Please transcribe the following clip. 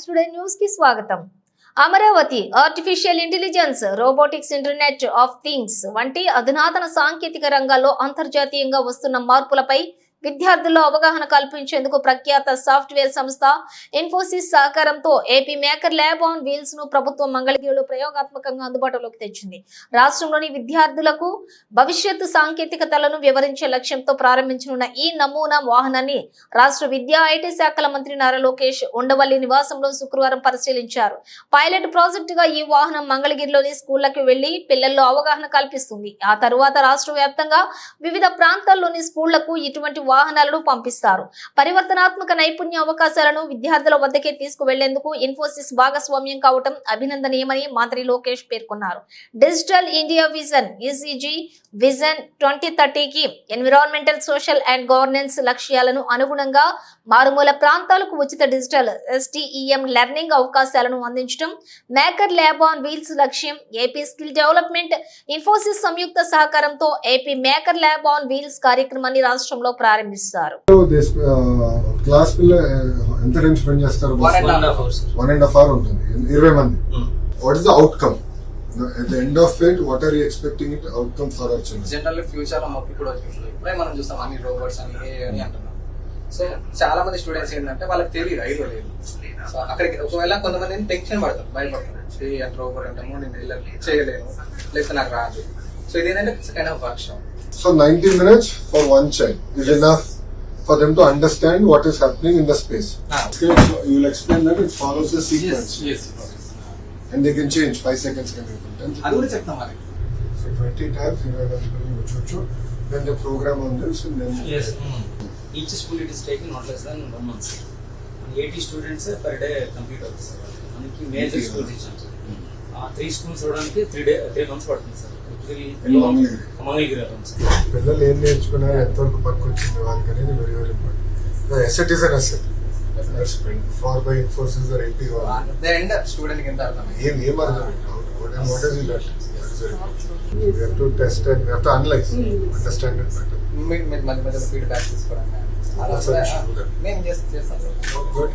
Times today news కి స్వాగతం. Amaravati artificial intelligence, robotics, internet of things వంటి అధునాతన సాంకేతిక రంగాల్లో అంతర్జాతీయంగా వస్తున్న మార్పులపై విద్యార్థుల్లో అవగాహన కల్పించేందుకు ప్రఖ్యాత సాఫ్ట్వేర్ సంస్థ ఇన్ఫోసిస్ సహకారంతో AP maker lab on wheels ను ప్రభుత్వం మంగళగిరిలో ప్రయోగాత్మకంగా అందుబాటులోకి తెచ్చింది. రాష్ట్రంలోని విద్యార్థులకు భవిష్యత్తు సాంకేతికతలను వివరించే లక్ష్యంతో ప్రారంభించనున్న ఈ నమూనా వాహనాన్ని రాష్ట్ర విద్యా ఐటీ శాఖల మంత్రి నారా లోకేష్ ఉండవల్లి నివాసంలో శుక్రవారం పరిశీలించారు. పైలట్ ప్రాజెక్టు గా ఈ వాహనం మంగళగిరిలోని స్కూళ్లకు వెళ్లి పిల్లల్లో అవగాహన కల్పిస్తుంది. ఆ తరువాత రాష్ట్ర వ్యాప్తంగా వివిధ ప్రాంతాల్లోని స్కూళ్లకు ఇటువంటి వాహనాలను పంపిస్తారు. పరివర్తనాత్మక నైపుణ్య అవకాశాలను విద్యార్థుల వద్దకే తీసుకువెళ్లేందుకు ఇన్ఫోసిస్ భాగస్వామ్యం కావటం అభినందనీయమని మంత్రి లోకేష్ పేర్కొన్నారు. Digital India vision ESG vision 2030కి ఎన్విరాన్మెంటల్, సోషల్ అండ్ గవర్నెన్స్ లక్ష్యాలను అనుగుణంగా మారుమూల ప్రాంతాలకు ఉచిత డిజిటల్ STEM లెర్నింగ్ అవకాశాలను అందించడం మేకర్ ల్యాబ్ ఆన్ వీల్స్ లక్ష్యం. ఏపీ స్కిల్ డెవలప్మెంట్, ఇన్ఫోసిస్ సంయుక్త సహకారంతో AP maker lab on wheels కార్యక్రమాన్ని రాష్ట్రంలో ప్రారంభిస్తారు. క్లాస్ పిల్ల ఎంత టైం స్పెండ్ చేస్తారు? 1.5 hours ఉంటుంది. 20 మంది. What is the outcome? At the end of it, what are you expecting it outcome for our children? Generally future లో మొక్కి కూడా వచ్చింది. ఇప్పుడే మనం చూస్తాం అన్ని రోబోట్స్ అని AI అని అంటున్నాం. సో చాలా మంది స్టూడెంట్స్ ఏంటంటే వాళ్ళకి తెలియదు, ఐడియా లేదు. సో అక్కడికి ఒకవేళ కొంతమంది టెన్షన్ పడతారు, భయపడతారు. అంటే రోబోట్ అంటాము, నేను చేయలేను, లేకపోతే నాకు రాదు. సో ఇదేంటంటే kind of work shop. So 90 minutes for one child is enough for them to understand what is happening in the space. Okay, so you will explain that it follows the sequence. Yes. And they can change 5 seconds can be put. అది కూడా చెప్తాం మరి. So 20 times you have to then the program on this and then yes. Each school it is taking not less than 1 month. 80 students per day complete అవుతుంది sir. మనకి major schools ఇచ్చాం sir. 3 schools అవడానికి 3 months పడుతుంది sir. Mangalagiri పిల్లలు ఏం నేర్చుకున్నారు, ఎంతవరకు పనికొచ్చింది వాళ్ళకి అనేది very very important. Asset is an asset. Far by Infosys or AP student ఎంత అర్థమైంది, ఏం అర్థమైంది, what is it, we have to test and we have to analyze, understand it better. మధ్య మధ్యలో ఫీడ్బ్యాక్ తీసుకోవడం That's what you should do. నేను చేస్తాను. Good.